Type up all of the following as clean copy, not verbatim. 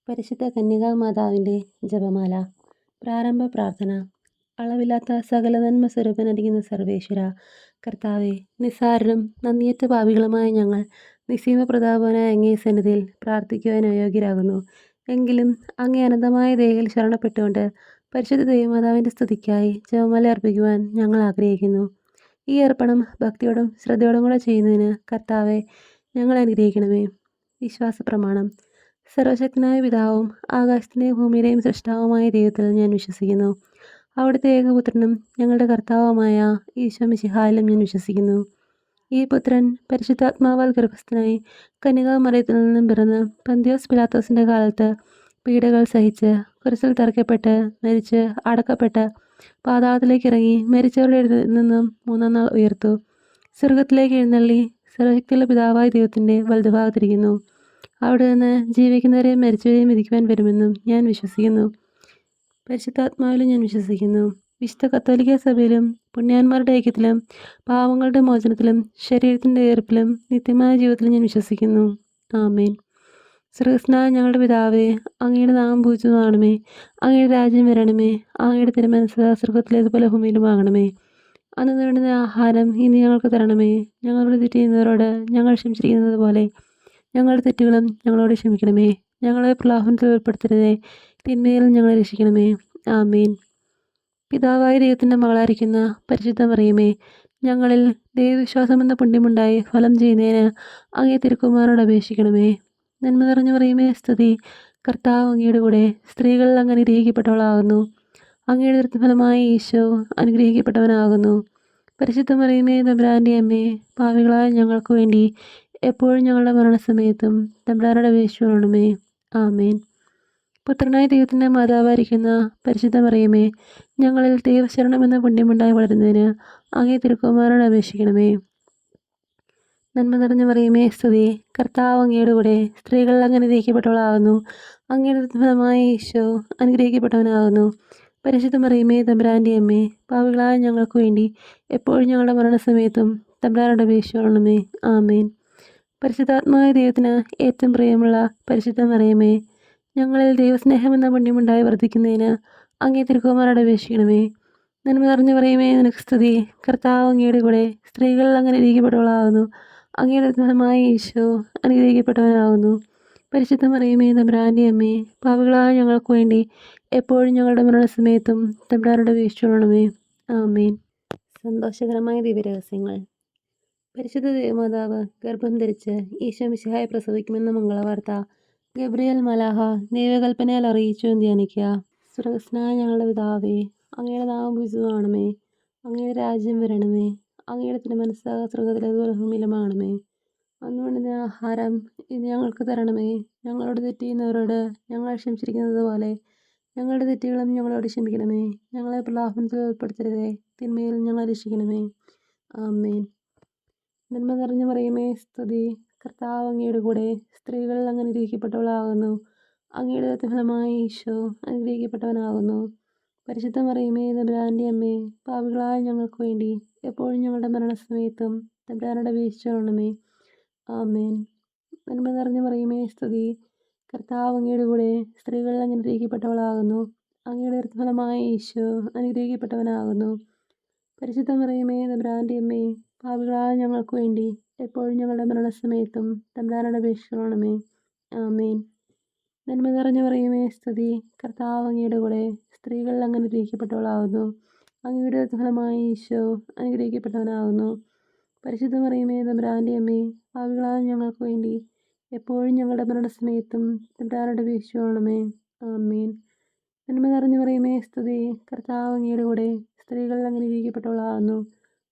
പരിശുദ്ധ കന്യകാമാതാവിൻ്റെ ജപമാല. പ്രാരംഭ പ്രാർത്ഥന. അളവില്ലാത്ത സകല നന്മ സ്വരൂപനായിരിക്കുന്ന സർവേശ്വര കർത്താവെ, നിസ്സാരരും നന്ദിയറ്റ പാപികളുമായ ഞങ്ങൾ നിസ്സീമ പ്രതാപനായ അങ്ങേ സന്നിധിയിൽ പ്രാർത്ഥിക്കുവാൻ അയോഗ്യരാകുന്നു. എങ്കിലും അങ്ങേ അനന്തമായ ദയയിൽ ശരണപ്പെട്ടുകൊണ്ട് പരിശുദ്ധ ദൈവമാതാവിൻ്റെ സ്തുതിക്കായി ജപമാല അർപ്പിക്കുവാൻ ഞങ്ങൾ ആഗ്രഹിക്കുന്നു. ഈ അർപ്പണം ഭക്തിയോടും ശ്രദ്ധയോടും കൂടെ ചെയ്യുന്നതിന് കർത്താവെ ഞങ്ങളെ അനുഗ്രഹിക്കണമേ. വിശ്വാസ പ്രമാണം. സർവശക്തനായ പിതാവും ആകാശത്തിൻ്റെയും ഭൂമിയുടെയും സൃഷ്ടാവുമായ ദൈവത്തിൽ ഞാൻ വിശ്വസിക്കുന്നു. അവിടുത്തെ ഏകപുത്രനും ഞങ്ങളുടെ കർത്താവുമായ ഈശോ മിശിഹായിലും ഞാൻ വിശ്വസിക്കുന്നു. ഈ പുത്രൻ പരിശുദ്ധാത്മാവാൽ ഗർഭസ്ഥനായി കന്യകാമറിയത്തിൽ നിന്നും പിറന്ന് പന്തിയോസ് പിലാത്തോസിൻ്റെ കാലത്ത് പീഡകൾ സഹിച്ച് കുരിശിൽ തറയ്ക്കപ്പെട്ട് മരിച്ച് അടക്കപ്പെട്ട് പാതാളത്തിലേക്ക് ഇറങ്ങി മരിച്ചവരുടെ ഇടയിൽ നിന്നും മൂന്നാം നാൾ ഉയർത്തു. സ്വർഗത്തിലേക്ക് എഴുന്നള്ളി സർവശക്തിയുള്ള പിതാവായ ദൈവത്തിൻ്റെ വലതുഭാഗത്തിരിക്കുന്നു. അവിടെ നിന്ന് ജീവിക്കുന്നവരെയും മരിച്ചവരെയും വിധിക്കുവാൻ വരുമെന്നും ഞാൻ വിശ്വസിക്കുന്നു. പരിശുദ്ധാത്മാവിലും ഞാൻ വിശ്വസിക്കുന്നു. വിശുദ്ധ കത്തോലിക്ക സഭയിലും പുണ്യാന്മാരുടെ ഐക്യത്തിലും പാവങ്ങളുടെ മോചനത്തിലും ശരീരത്തിൻ്റെ ഉയർപ്പിലും നിത്യമായ ജീവിതത്തിലും ഞാൻ വിശ്വസിക്കുന്നു. ആമേൻ. സ്വർഗസ്നായ ഞങ്ങളുടെ പിതാവേ, അങ്ങയുടെ നാമം പൂജിതമാകണമേ. അങ്ങയുടെ രാജ്യം വരണമേ. അങ്ങയുടെ തിരുമനസ്സ് സ്വർഗത്തിലേതുപോലെ ഭൂമിയിലുമാകണമേ. അന്ന് വേണ്ടുന്ന ആഹാരം ഇനി ഞങ്ങൾക്ക് തരണമേ. ഞങ്ങളോട് തെറ്റ് ചെയ്യുന്നവരോട് ഞങ്ങൾ ക്ഷമിച്ചിരിക്കുന്നത് പോലെ ഞങ്ങളുടെ തെറ്റുകളും ഞങ്ങളോട് ക്ഷമിക്കണമേ. ഞങ്ങളെ പ്രലോഭനത്തിൽ ഉൾപ്പെടുത്തരുതേ, തിന്മയിൽ ഞങ്ങളെ രക്ഷിക്കണമേ. ആമേൻ. പിതാവായ ദൈവത്തിൻ്റെ മകളായിരിക്കുന്ന പരിശുദ്ധ മറിയമേ, ഞങ്ങളിൽ ദൈവവിശ്വാസമെന്ന പുണ്യമുണ്ടായി ഫലം ചെയ്യുന്നതിന് അങ്ങേ തിരുക്കുമാരനോട് അപേക്ഷിക്കണമേ. നന്മ നിറഞ്ഞു മറിയമേ, സ്തുതി. കർത്താവ് അങ്ങയുടെ കൂടെ സ്ത്രീകളിൽ അങ്ങ് അനുഗ്രഹിക്കപ്പെട്ടവളാകുന്നു. അങ്ങയുടെ ദൃഢഫലമായ ഈശോ അനുഗ്രഹിക്കപ്പെട്ടവനാകുന്നു. പരിശുദ്ധ മറിയമേ, തമ്പുരാൻ്റെ അമ്മേ, പാപികളായ ഞങ്ങൾക്ക് വേണ്ടി എപ്പോഴും ഞങ്ങളുടെ മരണസമയത്തും തമ്പുരാനോട് അപേക്ഷിക്കണമേ. ആമേൻ. പുത്രനായ ദൈവത്തിൻ്റെ മാതാവായിരിക്കുന്ന പരിശുദ്ധ മറിയമേ, ഞങ്ങളിൽ ദൈവശരണമെന്ന പുണ്യമുണ്ടായി വളരുന്നതിന് അങ്ങേ തിരുക്കുമാരനോട് അപേക്ഷിക്കണമേ. നന്മ നിറഞ്ഞ മറിയമേ, സ്തുതി. കർത്താവ് അങ്ങയുടെ കൂടെ സ്ത്രീകളിൽ അങ്ങ് അനുഗ്രഹിക്കപ്പെട്ടവളാകുന്നു. അങ്ങയുടെ ഫലമായ ഈശോ അനുഗ്രഹിക്കപ്പെട്ടവനാകുന്നു. പരിശുദ്ധ മറിയമേ, തമ്പുരാൻ്റെ അമ്മേ, പാപികളായ ഞങ്ങൾക്ക് വേണ്ടി എപ്പോഴും ഞങ്ങളുടെ മരണസമയത്തും തമ്പുരാനോട് അപേക്ഷിക്കണമേ. ആമേൻ. പരിശുദ്ധാത്മാവായ ദൈവത്തിന് ഏറ്റവും പ്രിയമുള്ള പരിശുദ്ധ മറിയമേ, ഞങ്ങളിൽ ദൈവസ്നേഹമെന്ന പുണ്യമുണ്ടായി വർദ്ധിക്കുന്നതിന് അങ്ങേ തിരുക്കുമാരനോട് അപേക്ഷിക്കണമേ. നന്മ നിറഞ്ഞു മറിയമേ, നിനക്ക് സ്തുതി. കർത്താവ് അങ്ങയുടെ കൂടെ സ്ത്രീകളിൽ അങ്ങ് അനുഗ്രഹിക്കപ്പെട്ടവളാകുന്നു. അങ്ങയുടെ ഫലമായ ഈശോ അനുഗ്രഹിക്കപ്പെട്ടവനാകുന്നു. പരിശുദ്ധ മറിയമേ, തമ്പുരാൻ്റെ അമ്മേ, പാപികളായ ഞങ്ങൾക്ക് വേണ്ടി എപ്പോഴും ഞങ്ങളുടെ മരണസമയത്തും തമ്പുരാനോട് അപേക്ഷിക്കണമേ. ആമേൻ. സന്തോഷകരമായ ദിവ്യരഹസ്യങ്ങൾ. പരിശുദ്ധ ദേവമാതാവ് ഗർഭം ധരിച്ച് ഈശോ മിശിഹായെ പ്രസവിക്കുമെന്ന മംഗളവാർത്ത ഗബ്രിയേൽ മലാഹ ദൈവകൽപ്പനയാൽ അറിയിച്ചു എന്ന് ധ്യാനിക്കുക. സ്വർഗസ്നായ ഞങ്ങളുടെ പിതാവേ, അങ്ങയുടെ നാമം പൂജിതമാകണമേ. അങ്ങയുടെ രാജ്യം വരണമേ. അങ്ങയുടെ തിരുമനസ്സ് സ്വർഗത്തിലേതുപോലെ ഭൂമിയിലുമാകണമേ. അന്ന് വേണ്ടുന്ന ആഹാരം ഇന്ന് ഞങ്ങൾക്ക് തരണമേ. ഞങ്ങളോട് തെറ്റ് ചെയ്യുന്നവരോട് ഞങ്ങൾ ക്ഷമിച്ചിരിക്കുന്നത് പോലെ ഞങ്ങളുടെ തെറ്റുകളും ഞങ്ങളോട് ക്ഷമിക്കണമേ. ഞങ്ങളെ പ്രലോഭനത്തിൽ ഉൾപ്പെടുത്തരുതേ, തിന്മയിൽ ഞങ്ങളെ രക്ഷിക്കണമേ. ആമേൻ. നന്മ നിറഞ്ഞു മറിയമേ, സ്തുതി. കർത്താവ് അങ്ങയുടെ കൂടെ സ്ത്രീകളിൽ അങ്ങ് അനുഗ്രഹിക്കപ്പെട്ടവളാകുന്നു. അങ്ങയുടെ ഫലമായ ഈശോ അനുഗ്രഹിക്കപ്പെട്ടവനാകുന്നു. പരിശുദ്ധ മറിയമേ, തമ്പുരാൻ്റെ അമ്മേ, പാപികളായ ഞങ്ങൾക്ക് വേണ്ടി എപ്പോഴും ഞങ്ങളുടെ മരണസമയത്തും തമ്പുരാനോട് അപേക്ഷിക്കണമേ. ആമേൻ. നന്മ നിറഞ്ഞു മറിയമേ, സ്തുതി. കർത്താവ് അങ്ങയുടെ കൂടെ സ്ത്രീകളിൽ അങ്ങ് അനുഗ്രഹിക്കപ്പെട്ടവളാകുന്നു. അങ്ങയുടെ ഫലമായ ഈശോ അനുഗ്രഹിക്കപ്പെട്ടവനാകുന്നു. പരിശുദ്ധ മറിയമേ, തമ്പുരാൻ്റെ അമ്മേ, പാപികളായ ഞങ്ങൾക്ക് വേണ്ടി എപ്പോഴും ഞങ്ങളുടെ മരണസമയത്തും തമ്പുരാനോട് അപേക്ഷിക്കണമേ. ആമേൻ. നന്മ നിറഞ്ഞു മറിയമേ, സ്തുതി. കർത്താവ് അങ്ങയുടെ കൂടെ സ്ത്രീകളിൽ അങ്ങ് അനുഗ്രഹിക്കപ്പെട്ടവളാകുന്നു. അങ്ങയുടെ ഫലമായ ഈശോ അനുഗ്രഹിക്കപ്പെട്ടവനാകുന്നു. പരിശുദ്ധ മറിയമേ, തമ്പുരാൻ്റെ അമ്മേ, പാപികളായ ഞങ്ങൾക്ക് വേണ്ടി എപ്പോഴും ഞങ്ങളുടെ മരണസമയത്തും തമ്പുരാനോട് അപേക്ഷിക്കണമേ. ആമേൻ. നന്മ നിറഞ്ഞു മറിയമേ, സ്തുതി. കർത്താവ് അങ്ങയുടെ കൂടെ സ്ത്രീകളിൽ അങ്ങ് അനുഗ്രഹിക്കപ്പെട്ടവളാകുന്നു.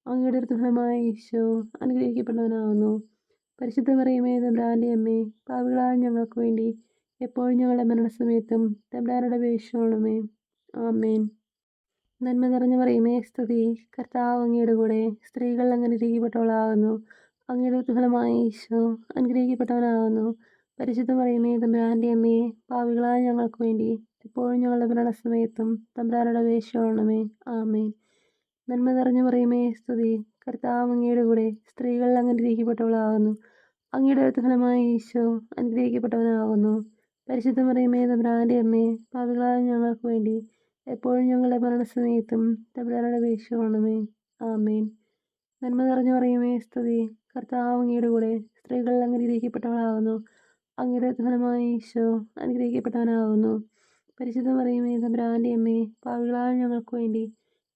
അങ്ങയുടെ ഫലമായ ഈശോ അനുഗ്രഹിക്കപ്പെട്ടവനാകുന്നു. പരിശുദ്ധ മറിയമേ, തമ്പുരാൻ്റെ അമ്മേ, പാപികളായ ഞങ്ങൾക്ക് വേണ്ടി എപ്പോഴും ഞങ്ങളുടെ മരണസമയത്തും തമ്പുരാനോട് അപേക്ഷിക്കണമേ. ആമേൻ. നന്മ നിറഞ്ഞു മറിയമേ, സ്തുതി. കർത്താവ് അങ്ങയുടെ കൂടെ സ്ത്രീകളിൽ അങ്ങ് അനുഗ്രഹിക്കപ്പെട്ടവളാകുന്നു. അങ്ങയുടെ ഫലമായ ഈശോ അനുഗ്രഹിക്കപ്പെട്ടവനാകുന്നു. പരിശുദ്ധ മറിയമേ, തമ്പുരാൻ്റെ അമ്മേ, പാപികളായ ഞങ്ങൾക്ക് വേണ്ടി എപ്പോഴും ഞങ്ങളുടെ മരണസമയത്തും തമ്പുരാനോട് അപേക്ഷിക്കണമേ. ആമേൻ. നന്മ നിറഞ്ഞു മറിയമേ, സ്തുതി. കർത്താവ് അങ്ങയുടെ കൂടെ സ്ത്രീകളിൽ അങ്ങ് അനുഗ്രഹിക്കപ്പെട്ടവളാകുന്നു. അങ്ങയുടെ ഫലമായ ഈശോ അനുഗ്രഹിക്കപ്പെട്ടവനാകുന്നു. പരിശുദ്ധ മറിയമേ തമ്പുരാന്റെ അമ്മേ, പാപികളായ ഞങ്ങൾക്ക് വേണ്ടി എപ്പോഴും ഞങ്ങളുടെ മരണസമയത്തും തമ്പുരാനോട് അപേക്ഷിക്കണമേ. ആമേൻ. നന്മ നിറഞ്ഞ മറിയമേ സ്തുതി. കർത്താവ് അങ്ങയുടെ കൂടെ സ്ത്രീകൾ അങ്ങ് അനുഗ്രഹിക്കപ്പെട്ടവളാകുന്നു. അങ്ങയുടെ ഫലമായ ഈശോ അനുഗ്രഹിക്കപ്പെട്ടവനാകുന്നു. പരിശുദ്ധ മറിയമേ തമ്പുരാന്റെ അമ്മേ, പാപികളായ ഞങ്ങൾക്ക് വേണ്ടി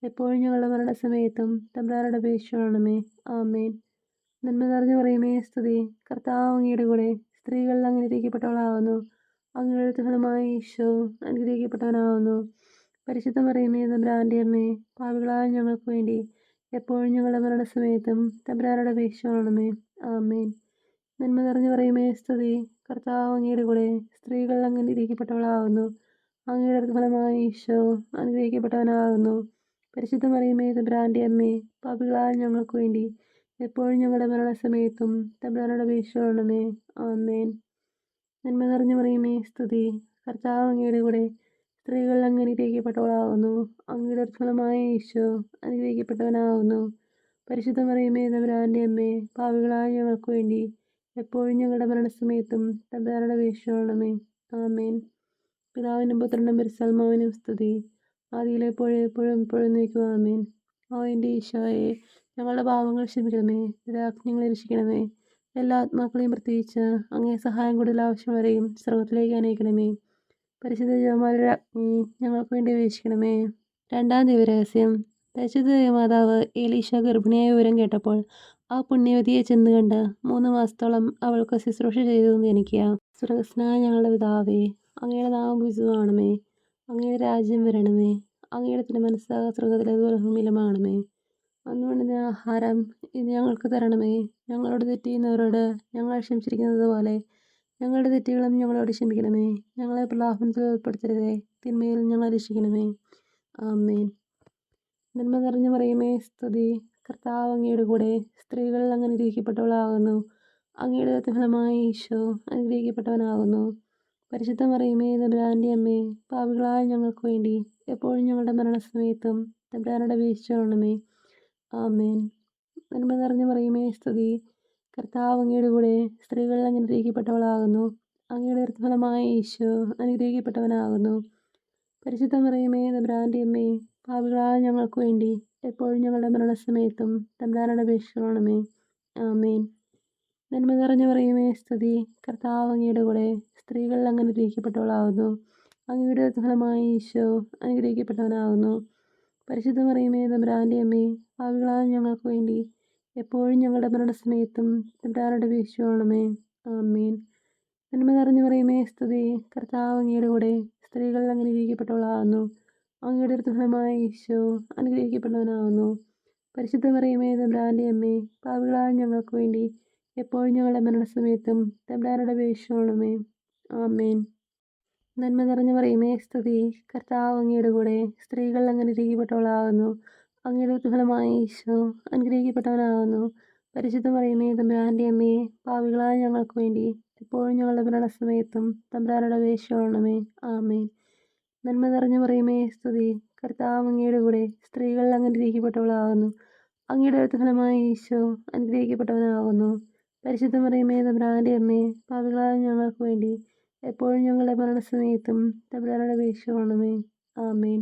എപ്പോഴും ഞങ്ങളുടെ മരണസമയത്തും തമ്പുരാനോട് അപേക്ഷിക്കണമേ. ആമേൻ. നന്മ നിറഞ്ഞ മറിയമേ സ്തുതി. കർത്താവ് അങ്ങയുടെ കൂടെ സ്ത്രീകൾ അങ്ങ് അനുഗ്രഹിക്കപ്പെട്ടവളാകുന്നു. അങ്ങയുടെ ഫലമായ ഈശോ അനുഗ്രഹിക്കപ്പെട്ടവനാകുന്നു. പരിശുദ്ധ മറിയമേ തമ്പുരാന്റെ അമ്മേ, പാപികളായ ഞങ്ങൾക്ക് വേണ്ടി എപ്പോഴും ഞങ്ങളുടെ മരണസമയത്തും തമ്പുരാനോട് അപേക്ഷിക്കണമേ. ആമേൻ. നന്മ നിറഞ്ഞ മറിയമേ സ്തുതി. കർത്താവ് അങ്ങയുടെ കൂടെ സ്ത്രീകൾ അങ്ങ് അനുഗ്രഹിക്കപ്പെട്ടവളാകുന്നു. അങ്ങയുടെ ഫലമായ ഈശോ അനുഗ്രഹിക്കപ്പെട്ടവനാകുന്നു. പരിശുദ്ധ മറിയമേ തമ്പുരാന്റെ അമ്മേ, പാപികളായ ഞങ്ങൾക്ക് വേണ്ടി എപ്പോഴും ഞങ്ങളുടെ മരണസമയത്തും തമ്പുരാനോട് അപേക്ഷിക്കണമേ. ആമേൻ. നന്മ നിറഞ്ഞ മറിയമേ സ്തുതി. കർത്താവ് അങ്ങയുടെ കൂടെ സ്ത്രീകൾ അങ്ങ് അനുഗ്രഹിക്കപ്പെട്ടവളാകുന്നു. അങ്ങയുടെ ഫലമായ ഈശോ അനുഗ്രഹിക്കപ്പെട്ടവനാകുന്നു. പരിശുദ്ധ മറിയമേ തമ്പുരാന്റെ അമ്മേ, പാപികളായ ഞങ്ങൾക്ക് വേണ്ടി എപ്പോഴും ഞങ്ങളുടെ മരണസമയത്തും തമ്പുരാനോട് അപേക്ഷിക്കണമേ. ആമേൻ. പിതാവിനും പുത്രനും പരിശുദ്ധാത്മാവിനും സ്തുതി. ആദിയിലെ എപ്പോഴും നീക്കുക. ആമേൻ. ഓ എൻ്റെ ഈശോയെ, ഞങ്ങളുടെ പാപങ്ങൾ ക്ഷമിക്കണമേ. നിരാജ്ഞങ്ങളെ രക്ഷിക്കണമേ. എല്ലാ ആത്മാക്കളെയും പ്രത്യേകിച്ച് അങ്ങേ സഹായം കൂടുതൽ ആവശ്യമുള്ളവരെയും സ്വർഗത്തിലേക്ക് അനയിക്കണമേ. പരിശുദ്ധ ജപമാലയുടെ അഗ്നി ഞങ്ങൾക്ക് വേണ്ടി അപേക്ഷിക്കണമേ. രണ്ടാം ദിവരഹസ്യം. പരിശുദ്ധ മാതാവ് എലീശ ഗർഭിണിയായ വിവരം കേട്ടപ്പോൾ ആ പുണ്യവതിയെ ചെന്ന് കണ്ട് 3 മാസത്തോളം അവൾക്ക് ശുശ്രൂഷ ചെയ്തു ജനിക്കുക. സ്വർഗസ്നായ ഞങ്ങളുടെ പിതാവേ, അങ്ങയുടെ നാമം പൂജിതമാകണമേ. അങ്ങയുടെ രാജ്യം വരണമേ. അങ്ങയുടെ തിരുമനസ്സ് സ്വർഗത്തിലേതുപോലെ ഭൂമിയിലുമാകണമേ. അന്നുവേണ്ടുന്ന ആഹാരം ഇന്ന് ഞങ്ങൾക്ക് തരണമേ. ഞങ്ങളോട് തെറ്റ് ചെയ്യുന്നവരോട് ഞങ്ങൾ ക്ഷമിച്ചിരിക്കുന്നത് പോലെ ഞങ്ങളുടെ തെറ്റുകളും ഞങ്ങളോട് ക്ഷമിക്കണമേ. ഞങ്ങളെ പ്രലോഭനത്തിൽ ഉൾപ്പെടുത്തരുതേ, തിന്മയിൽ ഞങ്ങളെ രക്ഷിക്കണമേ. ആമേൻ. നന്മ നിറഞ്ഞ മറിയമേ സ്തുതി. കർത്താവ് അങ്ങയുടെ കൂടെ സ്ത്രീകൾ അങ്ങ് അനുഗ്രഹിക്കപ്പെട്ടവളാകുന്നു. അങ്ങയുടെ ഫലമായ ഈശോ അനുഗ്രഹിക്കപ്പെട്ടവനാകുന്നു. പരിശുദ്ധ മറിയമേ തമ്പുരാന്റെ അമ്മേ, പാപികളായ ഞങ്ങൾക്ക് വേണ്ടി എപ്പോഴും ഞങ്ങളുടെ മരണസമയത്തും തമ്പുരാനോട് അപേക്ഷിക്കണമേ. ആമേൻ. നന്മ നിറഞ്ഞ മറിയമേ സ്തുതി. കർത്താവ് അങ്ങയുടെ കൂടെ സ്ത്രീകൾ അങ്ങ് അനുഗ്രഹിക്കപ്പെട്ടവളാകുന്നു. അങ്ങയുടെ ഫലമായ ഈശോ അനുഗ്രഹിക്കപ്പെട്ടവനാകുന്നു. പരിശുദ്ധ മറിയമേ തമ്പുരാന്റെ അമ്മേ, പാപികളായ ഞങ്ങൾക്ക് വേണ്ടി എപ്പോഴും ഞങ്ങളുടെ മരണസമയത്തും തമ്പുരാനോട് അപേക്ഷിക്കണമേ. ആമേൻ. നന്മ നിറഞ്ഞ മറിയമേ സ്തുതി. കർത്താവ് അങ്ങയുടെ കൂടെ സ്ത്രീകൾ അങ്ങ് അനുഗ്രഹിക്കപ്പെട്ടവളാകുന്നു. അങ്ങയുടെ ഫലമായ ഈശോ അനുഗ്രഹിക്കപ്പെട്ടവനാകുന്നു. പരിശുദ്ധ മറിയമേ തമ്പുരാന്റെ അമ്മേ, പാപികളായ ഞങ്ങൾക്ക് വേണ്ടി എപ്പോഴും ഞങ്ങളുടെ മരണസമയത്തും തമ്പുരാനോട് അപേക്ഷിക്കണമേ. ആമേൻ. നന്മ നിറഞ്ഞ മറിയമേ സ്തുതി. കർത്താവ് അങ്ങയുടെ കൂടെ സ്ത്രീകൾ അങ്ങ് അനുഗ്രഹിക്കപ്പെട്ടവളാകുന്നു. അങ്ങയുടെ ഫലമായ ഈശോ അനുഗ്രഹിക്കപ്പെട്ടവനാകുന്നു. പരിശുദ്ധ മറിയമേ തമ്പുരാന്റെ അമ്മേ, പാപികളായ ഞങ്ങൾക്ക് വേണ്ടി എപ്പോഴും ഞങ്ങളുടെ മരണസമയത്തും തമ്പുരാനോട് അപേക്ഷിക്കണമേ. ആമേൻ. നന്മ നിറഞ്ഞ മറിയമേ സ്തുതി. കർത്താവ് അങ്ങയുടെ കൂടെ സ്ത്രീകൾ അങ്ങ് അനുഗ്രഹിക്കപ്പെട്ടവളാകുന്നു. അങ്ങയുടെ ഫലമായ ഈശോ അനുഗ്രഹിക്കപ്പെട്ടവനാകുന്നു. പരിശുദ്ധ മറിയമേ തമ്പുരാന്റെ അമ്മേ, പാപികളായ ഞങ്ങൾക്ക് വേണ്ടി എപ്പോഴും ഞങ്ങളുടെ മരണസമയത്തും തമ്പുരാനോട് അപേക്ഷിക്കണമേ. ആമേൻ. നന്മ നിറഞ്ഞ മറിയമേ സ്തുതി. കർത്താവ് അങ്ങയുടെ കൂടെ സ്ത്രീകൾ അങ്ങ് അനുഗ്രഹിക്കപ്പെട്ടവളാകുന്നു. അങ്ങയുടെ ഫലമായ ഈശോ അനുഗ്രഹിക്കപ്പെട്ടവനാകുന്നു. പരിശുദ്ധ മറിയമേ തമ്പുരാന്റെ അമ്മേ, പാപികളായ ഞങ്ങൾക്ക് വേണ്ടി എപ്പോഴും ഞങ്ങളുടെ മരണസമയത്തും തമ്പുരാനോട് അപേക്ഷിക്കണമേ. ആമേൻ.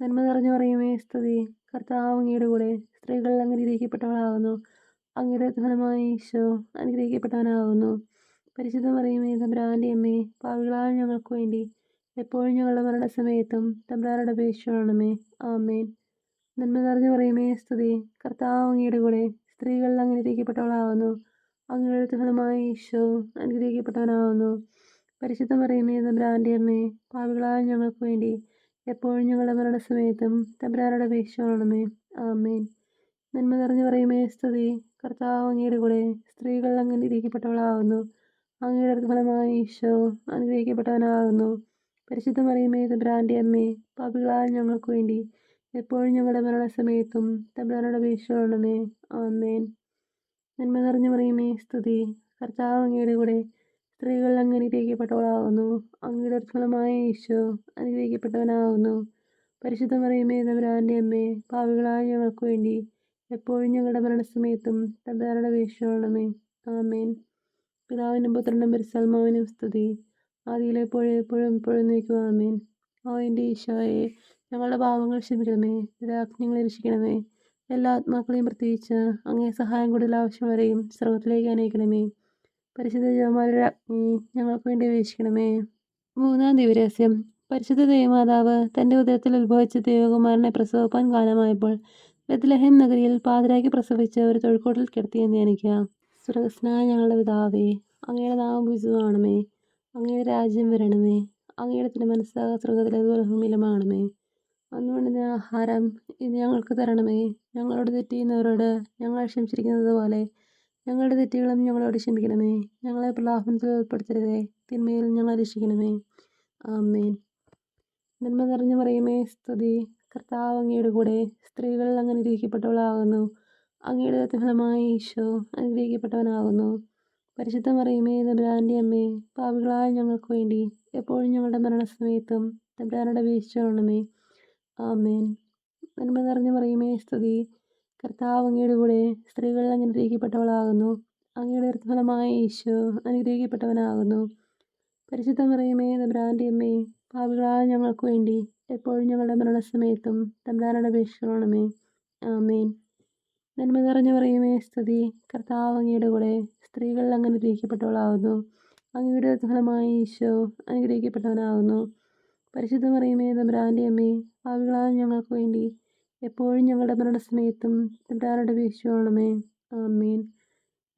നന്മ നിറഞ്ഞ മറിയമേ സ്തുതി. കർത്താവ് അങ്ങയുടെ കൂടെ സ്ത്രീകൾ അങ്ങ് അനുഗ്രഹിക്കപ്പെട്ടവളാകുന്നു. അങ്ങയുടെ ഫലമായ ഈശോ അനുഗ്രഹിക്കപ്പെട്ടവനാകുന്നു. പരിശുദ്ധ മറിയമേ തമ്പുരാന്റെ അമ്മേ, പാപികളായ ഞങ്ങൾക്ക് വേണ്ടി എപ്പോഴും ഞങ്ങളുടെ മരണസമയത്തും തമ്പുരാനോട് അപേക്ഷിക്കണമേ. ആമേൻ. നന്മ നിറഞ്ഞ മറിയമേ സ്തുതി. കർത്താവ് അങ്ങയുടെ കൂടെ സ്ത്രീകൾ അങ്ങ് അനുഗ്രഹിക്കപ്പെട്ടവളാകുന്നു. അങ്ങയുടെ ഫലമായ ഈശോ അനുഗ്രഹിക്കപ്പെട്ടവനാകുന്നു. പരിശുദ്ധ മറിയമേ തമ്പുരാന്റെ അമ്മേ, പാപികളായ ഞങ്ങൾക്ക് വേണ്ടി എപ്പോഴും ഞങ്ങളുടെ മരണസമയത്തും തമ്പുരാനോട് അപേക്ഷിക്കണമേ. ആമേൻ. നന്മ നിറഞ്ഞ മറിയമേ സ്തുതി. കർത്താവ് അങ്ങയുടെ കൂടെ സ്ത്രീകൾ അങ്ങ് അനുഗ്രഹിക്കപ്പെട്ടവളാകുന്നു. അങ്ങയുടെ ഫലമായ ഈശോ അനുഗ്രഹിക്കപ്പെട്ടവനാകുന്നു. പരിശുദ്ധ മറിയമേ തമ്പുരാന്റെ അമ്മേ, പാപികളായ ഞങ്ങൾക്ക് വേണ്ടി എപ്പോഴും ഞങ്ങളുടെ മരണസമയത്തും തമ്പുരാനോട് അപേക്ഷിക്കണമേ. ആമേൻ. നന്മ നിറഞ്ഞ മറിയമേ സ്തുതി. കർത്താവ് അങ്ങയുടെ കൂടെ സ്ത്രീകൾ അങ്ങ് അനുഗ്രഹിക്കപ്പെട്ടവളാകുന്നു. അങ്ങയുടെ ഫലമായ ഈശോ അനുഗ്രഹിക്കപ്പെട്ടവനാകുന്നു. പരിശുദ്ധ മറിയമേ തമ്പുരാന്റെ അമ്മേ, പാപികളായ ഞങ്ങൾക്ക് വേണ്ടി എപ്പോഴും ഞങ്ങളുടെ മരണസമയത്തും തമ്പുരാനോട് അപേക്ഷിക്കണമേ. ആമേൻ. പിതാവിനും പുത്രനും പരിശുദ്ധാത്മാവിനും സ്തുതി. ആദിയിലെ പോലെ എപ്പോഴും എപ്പോഴും നീക്കുക ആമേൻ. ഓ എൻ്റെ ഈശോയെ, ഞങ്ങളുടെ പാവങ്ങൾ ക്ഷമിക്കണമേ, രാജ്ഞങ്ങളെ രക്ഷിക്കണമേ. എല്ലാ ആത്മാക്കളെയും പ്രത്യേകിച്ച് അങ്ങേ സഹായം കൂടുതൽ ആവശ്യമുള്ളവരെയും സ്വർഗത്തിലേക്ക് അനയിക്കണമേ. പരിശുദ്ധ ജപമാലയുടെ രാജ്ഞി ഞങ്ങൾക്ക് വേണ്ടി അപേക്ഷിക്കണമേ. മൂന്നാം ദിവരഹസ്യം. പരിശുദ്ധ ദൈവമാതാവ് തൻ്റെ ഉദരത്തിൽ ഉത്ഭവിച്ച ദൈവകുമാരനെ പ്രസവിപ്പാൻ കാലമായപ്പോൾ ബത്ലഹേം നഗരിയിൽ പാതിരായ്ക്ക് പ്രസവിച്ച് ഒരു തൊഴുക്കോട്ടിൽ കിടത്തിയെന്ന് ധ്യാനിക്കുക. സ്വർഗസ്നായ ഞങ്ങളുടെ പിതാവേ, അങ്ങയുടെ നാമം പൂജിതമാകണമേ, അങ്ങയുടെ രാജ്യം വരണമേ, അങ്ങയുടെ തിരുമനസ്സ് സ്വർഗത്തിലേതുപോലെ ഭൂമിയിലുമാകണമേ. അന്ന് വേണ്ടുന്ന ആഹാരം ഇന്ന് ഞങ്ങൾക്ക് തരണമേ. ഞങ്ങളോട് തെറ്റ് ചെയ്യുന്നവരോട് ഞങ്ങൾ ക്ഷമിച്ചിരിക്കുന്നത് പോലെ ഞങ്ങളുടെ തെറ്റുകളും ഞങ്ങളോട് ക്ഷമിക്കണമേ. ഞങ്ങളെ പ്രലോഭനത്തിൽ ഉൾപ്പെടുത്തരുതേ, തിന്മയിൽ ഞങ്ങളെ രക്ഷിക്കണമേ. ആമേൻ. നന്മ നിറഞ്ഞു മറിയമേ സ്തുതി, കർത്താവ് അങ്ങയുടെ കൂടെ, സ്ത്രീകൾ അങ്ങ് അനുഗ്രഹിക്കപ്പെട്ടവളാകുന്നു. അങ്ങയുടെ ഫലമായ ഈശോ അനുഗ്രഹിക്കപ്പെട്ടവനാകുന്നു. പരിശുദ്ധ മറിയമേ തമ്പുരാൻ്റെ അമ്മേ, പാപികളായ ഞങ്ങൾക്ക് വേണ്ടി എപ്പോഴും ഞങ്ങളുടെ മരണസമയത്തും തമ്പുരാനോട് അപേക്ഷിച്ചുകൊള്ളണമേ. ആമേൻ. നന്മ നിറഞ്ഞു മറിയമേ സ്തുതി, കർത്താവ് അങ്ങയുടെ കൂടെ, സ്ത്രീകൾ അങ്ങ് അനുഗ്രഹിക്കപ്പെട്ടവളാകുന്നു. അങ്ങയുടെ ഫലമായ ഈശോ അനുഗ്രഹിക്കപ്പെട്ടവനാകുന്നു. പരിശുദ്ധ മറിയമേ തമ്പുരാൻ്റെ അമ്മേ, പാപികളായ ഞങ്ങൾക്ക് വേണ്ടി എപ്പോഴും ഞങ്ങളുടെ മരണസമയത്തും തമ്പുരാനോട് അപേക്ഷിച്ചുകൊള്ളണമേ. ആമേൻ. നന്മ നിറഞ്ഞു മറിയമേ സ്തുതി, കർത്താവ് അങ്ങയുടെ കൂടെ, സ്ത്രീകൾ അങ്ങ് അനുഗ്രഹിക്കപ്പെട്ടവളാകുന്നു. അങ്ങയുടെ ഫലമായ ഈശോ അനുഗ്രഹിക്കപ്പെട്ടവനാകുന്നു. പരിശുദ്ധ മറിയമേ തമ്പുരാൻ്റെ അമ്മേ, പാപികളായ ഞങ്ങൾക്ക് വേണ്ടി എപ്പോഴും ഞങ്ങളുടെ മരണസമയത്തും തമ്പുരാനോട് അപേക്ഷിച്ചുകൊള്ളണമേ. ആമേൻ.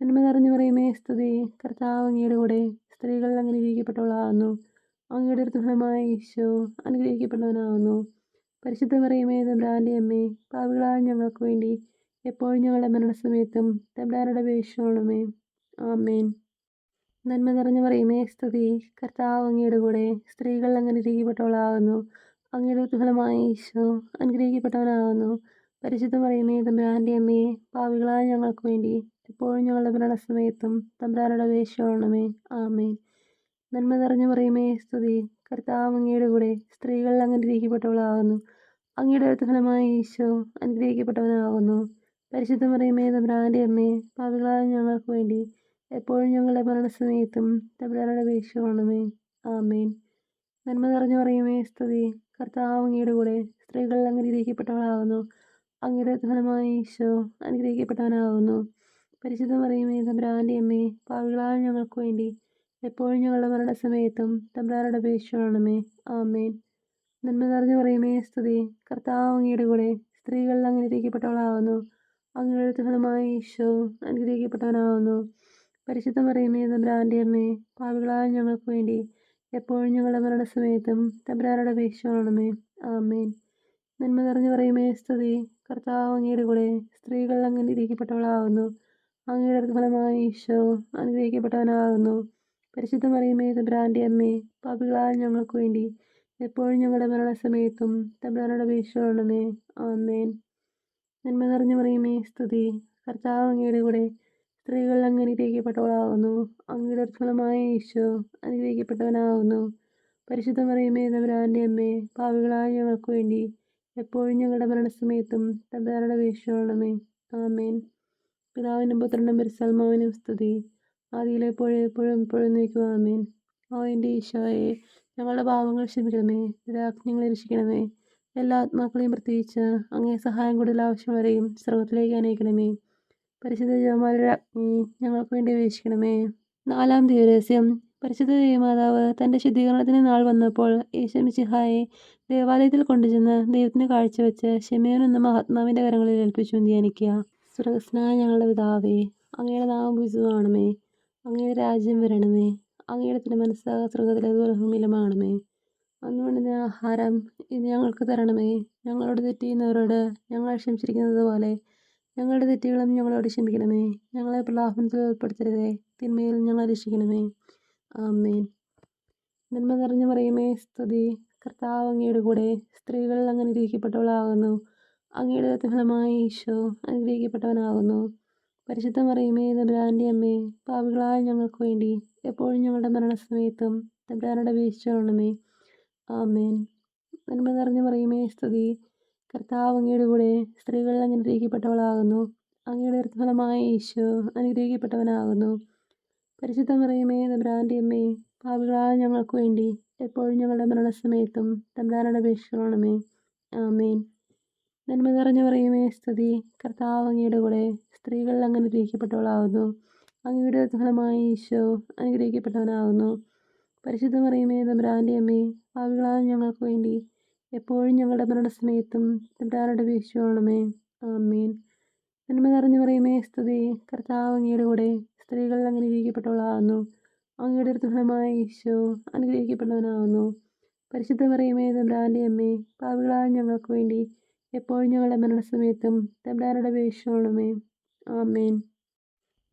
നന്മ നിറഞ്ഞു മറിയമേ സ്തുതി, കർത്താവ് അങ്ങയുടെ കൂടെ, സ്ത്രീകൾ അങ്ങ് അനുഗ്രഹിക്കപ്പെട്ടവളാകുന്നു. അങ്ങയുടെ ഫലമായ ഈശോ അനുഗ്രഹിക്കപ്പെട്ടവനാകുന്നു. പരിശുദ്ധ മറിയമേ തമ്പുരാൻ്റെ അമ്മേ, പാപികളായ ഞങ്ങൾക്ക് വേണ്ടി എപ്പോഴും ഞങ്ങളുടെ മരണസമയത്തും തമ്പുരാനോട് അപേക്ഷിച്ചുകൊള്ളണമേ. ആമേൻ. നന്മ നിറഞ്ഞു മറിയമേ സ്തുതി, കർത്താവ് അങ്ങയുടെ കൂടെ, സ്ത്രീകൾ അങ്ങ് അനുഗ്രഹിക്കപ്പെട്ടവളാകുന്നു. അങ്ങയുടെ ഫലമായ ഈശോ അനുഗ്രഹിക്കപ്പെട്ടവനാകുന്നു. പരിശുദ്ധ മറിയമേ തമ്പുരാൻ്റെ അമ്മേ, പാപികളായ ഞങ്ങൾക്ക് വേണ്ടി എപ്പോഴും ഞങ്ങളുടെ മരണസമയത്തും തമ്പുരാനോട് അപേക്ഷിച്ചുകൊള്ളണമേ. ആമേൻ. നന്മ നിറഞ്ഞു മറിയമേ സ്തുതി, കർത്താവ് അങ്ങയുടെ കൂടെ, സ്ത്രീകൾ അങ്ങ് അനുഗ്രഹിക്കപ്പെട്ടവളാകുന്നു. അങ്ങയുടെ ഫലമായ ഈശോ അനുഗ്രഹിക്കപ്പെട്ടവനാകുന്നു. പരിശുദ്ധ മറിയമേ തമ്പുരാൻ്റെ അമ്മേ, പാപികളായ ഞങ്ങൾക്ക് വേണ്ടി എപ്പോഴും ഞങ്ങളുടെ മരണസമയത്തും തമ്പുരാനോട് അപേക്ഷിച്ചുകൊള്ളണമേ. ആമേൻ. നന്മ നിറഞ്ഞു മറിയമേ സ്തുതി, കർത്താവ് അങ്ങയുടെ കൂടെ, സ്ത്രീകൾ അങ്ങ് അനുഗ്രഹിക്കപ്പെട്ടവളാകുന്നു. അങ്ങയുടെ ഫലമായ ഈശോ അനുഗ്രഹിക്കപ്പെട്ടവനാകുന്നു. പരിശുദ്ധ മറിയമേ തമ്പുരാൻ്റെ അമ്മേ, പാപികളായ ഞങ്ങൾക്ക് വേണ്ടി എപ്പോഴും ഞങ്ങളുടെ മരണസമയത്തും തമ്പുരാനോട് അപേക്ഷിച്ചുകൊള്ളണമേ. ആമേൻ. നന്മ നിറഞ്ഞു മറിയമേ സ്തുതി, കർത്താവ് അങ്ങയുടെ കൂടെ, സ്ത്രീകൾ അങ്ങ് അനുഗ്രഹിക്കപ്പെട്ടവളാകുന്നു. അങ്ങയുടെ ഫലമായ ഈശോ അനുഗ്രഹിക്കപ്പെട്ടവനാകുന്നു. പരിശുദ്ധ മറിയമേ തമ്പുരാൻ്റെ അമ്മേ, പാപികളായ ഞങ്ങൾക്ക് വേണ്ടി എപ്പോഴും ഞങ്ങളുടെ മരണസമയത്തും തമ്പുരാനോട് അപേക്ഷിച്ചുകൊള്ളണമേ. ആമേൻ. നന്മ നിറഞ്ഞു മറിയമേ സ്തുതി, കർത്താവ് അങ്ങയുടെ കൂടെ, സ്ത്രീകൾ അങ്ങ് അനുഗ്രഹിക്കപ്പെട്ടവളാകുന്നു. അങ്ങയുടെ ഫലമായ ഈശോ അനുഗ്രഹിക്കപ്പെട്ടവനാകുന്നു. പരിശുദ്ധ മറിയമേ തമ്പുരാൻ്റെ അമ്മേ, പാപികളായ ഞങ്ങൾക്ക് വേണ്ടി എപ്പോഴും ഞങ്ങളുടെ മരണസമയത്തും തമ്പുരാനോട് അപേക്ഷിച്ചുകൊള്ളണമേ. ആമേൻ. നന്മ നിറഞ്ഞു മറിയമേ സ്തുതി, കർത്താവ് അങ്ങയുടെ കൂടെ, സ്ത്രീകൾ അങ്ങ് അനുഗ്രഹിക്കപ്പെട്ടവളാകുന്നു. അങ്ങയുടെ ഫലമായ ഈശോ അനുഗ്രഹിക്കപ്പെട്ടവനാകുന്നു. പരിശുദ്ധ മറിയമേ തമ്പുരാൻ്റെ അമ്മേ, പാപികളായ ഞങ്ങൾക്ക് വേണ്ടി എപ്പോഴും ഞങ്ങളുടെ മരണസമയത്തും തമ്പുരാനോട് അപേക്ഷിച്ചുകൊള്ളണമേ. ആമേൻ. പിതാവിനും പുത്രനും പരിശുദ്ധാത്മാവിനും സ്തുതി, ആദിയിലെ പോലെ എപ്പോഴും എപ്പോഴും നീക്കുക ആമേൻ. ഓ എൻ്റെ ഈശോയെ, ഞങ്ങളുടെ പാവങ്ങൾ ക്ഷമിക്കണമേ, രാജ്ഞങ്ങളെ രക്ഷിക്കണമേ. എല്ലാ ആത്മാക്കളെയും പ്രത്യേകിച്ച് അങ്ങേ സഹായം കൂടുതൽ ആവശ്യമുള്ളവരെയും സ്വർഗത്തിലേക്ക് അനയിക്കണമേ. പരിശുദ്ധ ജപമാലയുടെ രാജ്ഞി ഞങ്ങൾക്ക് വേണ്ടി അപേക്ഷിക്കണമേ. നാലാം ദിവരഹസ്യം. പരിശുദ്ധ ദൈവമാതാവ് തൻ്റെ ശുദ്ധീകരണത്തിന് നാൾ വന്നപ്പോൾ യേശു മിശിഹായെ ദേവാലയത്തിൽ കൊണ്ടുചെന്ന് ദൈവത്തിന് കാഴ്ചവെച്ച് ശിമെയോൻ എന്ന മഹാത്മാവിൻ്റെ കരങ്ങളിൽ ഏൽപ്പിച്ചു ധ്യാനിക്കുക. സ്വർഗസ്നായ ഞങ്ങളുടെ പിതാവേ, അങ്ങയുടെ നാമം പൂജിതമാകണമേ, അങ്ങയുടെ രാജ്യം വരണമേ, അങ്ങയുടെ തിരുമനസ്സ് സ്വർഗത്തിലേതുപോലെ ഭൂമിയിലുമാകണമേ. അന്ന് വേണ്ടുന്ന ആഹാരം ഇന്ന് ഞങ്ങൾക്ക് തരണമേ. ഞങ്ങളോട് തെറ്റ് ചെയ്യുന്നവരോട് ഞങ്ങൾ ക്ഷമിച്ചിരിക്കുന്നത് പോലെ ഞങ്ങളുടെ തെറ്റുകളും ഞങ്ങളോട് ക്ഷമിക്കണമേ. ഞങ്ങളെ പ്രലോഭനത്തിൽ ഉൾപ്പെടുത്തരുതേ, തിന്മയിൽ ഞങ്ങളെ രക്ഷിക്കണമേ. ആമേൻ. നന്മ നിറഞ്ഞു മറിയമേ സ്തുതി, കർത്താവ് അങ്ങയുടെ കൂടെ, സ്ത്രീകൾ അങ്ങ് അനുഗ്രഹിക്കപ്പെട്ടവളാകുന്നു. അങ്ങയുടെ ഫലമായ ഈശോ അനുഗ്രഹിക്കപ്പെട്ടവനാകുന്നു. പരിശുദ്ധ മറിയമേ തമ്പുരാൻ്റെ അമ്മേ, പാപികളായ ഞങ്ങൾക്ക് വേണ്ടി എപ്പോഴും ഞങ്ങളുടെ മരണസമയത്തും തമ്പുരാനോട് അപേക്ഷിച്ചുകൊള്ളണമേ. ആമേൻ. നന്മ നിറഞ്ഞു മറിയമേ സ്തുതി, കർത്താവ് അങ്ങയുടെ കൂടെ, സ്ത്രീകൾ അങ്ങ് അനുഗ്രഹിക്കപ്പെട്ടവളാകുന്നു. അങ്ങയുടെ ഫലമായ ഈശോ അനുഗ്രഹിക്കപ്പെട്ടവനാകുന്നു. പരിശുദ്ധ മറിയമേ തമ്പുരാൻ്റെ അമ്മേ, പാപികളായ ഞങ്ങൾക്ക് വേണ്ടി എപ്പോഴും ഞങ്ങളുടെ മരണസമയത്തും തമ്പുരാനോട് അപേക്ഷിക്കണമേ. ആമേൻ. നന്മ നിറഞ്ഞ മറിയമേ സ്തുതി, കർത്താവ് അങ്ങയുടെ കൂടെ സ്ത്രീകൾ അങ്ങ് അനുഗ്രഹിക്കപ്പെട്ടവളാകുന്നു. അങ്ങയുടെ ഫലമായി ഈശോ അനുഗ്രഹിക്കപ്പെട്ടവനാകുന്നു. പരിശുദ്ധ മറിയമേ തമ്പുരാൻ്റെ അമ്മേ, പാപികളായ ഞങ്ങൾക്ക് വേണ്ടി എപ്പോഴും ഞങ്ങളുടെ മരണസമയത്തും തമ്പുരാനോട് അപേക്ഷിക്കണമേ. ആമേൻ. നന്മ നിറഞ്ഞ മറിയമേ സ്തുതി, കർത്താവ് അങ്ങയുടെ കൂടെ സ്ത്രീകൾ അങ്ങ് അനുഗ്രഹിക്കപ്പെട്ടവളാകുന്നു. അങ്ങയുടെ ഫലമായി ഈശോ അനുഗ്രഹിക്കപ്പെട്ടവനാകുന്നു. പരിശുദ്ധ മറിയമേ തമ്പുരാൻ്റെ അമ്മേ, പാപികളായ ഞങ്ങൾക്ക് വേണ്ടി എപ്പോഴും ഞങ്ങളുടെ മരണസമയത്തും തമ്പുരാനോട് അപേക്ഷിക്കണമേ. ആമേൻ.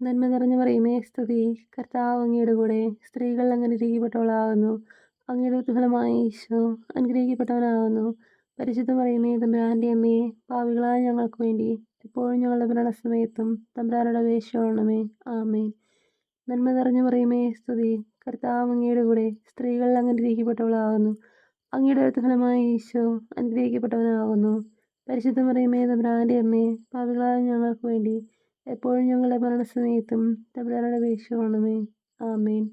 നന്മ നിറഞ്ഞ മറിയമേ സ്തുതി, കർത്താവ് അങ്ങയുടെ കൂടെ സ്ത്രീകൾ അങ്ങ് അനുഗ്രഹിക്കപ്പെട്ടവളാകുന്നു. അങ്ങയുടെ ഫലമായി ഈശോ അനുഗ്രഹിക്കപ്പെട്ടവനാകുന്നു. പരിശുദ്ധ മറിയമേ തമ്പുരാൻ്റെ അമ്മേ, പാപികളായ ഞങ്ങൾക്ക് വേണ്ടി എപ്പോഴും ഞങ്ങളുടെ മരണസമയത്തും തമ്പുരാനോട് അപേക്ഷിക്കണമേ. ആമേൻ. നന്മ നിറഞ്ഞ മറിയമേ സ്തുതി, കർത്താവ് അങ്ങയുടെ കൂടെ സ്ത്രീകൾ അങ്ങ് അനുഗ്രഹിക്കപ്പെട്ടവളാകുന്നു. അങ്ങയുടെ ഫലമായി ഈശോ അനുഗ്രഹിക്കപ്പെട്ടവനാകുന്നു. പരിശുദ്ധ മറിയമേ തമ്പുരാൻ്റെ അമ്മേ, പാപികളായ ഞങ്ങൾക്ക് വേണ്ടി എപ്പോഴും ഞങ്ങളുടെ മരണസമയത്തും തമ്പുരാനോട് അപേക്ഷിക്കണമേ. ആമേൻ.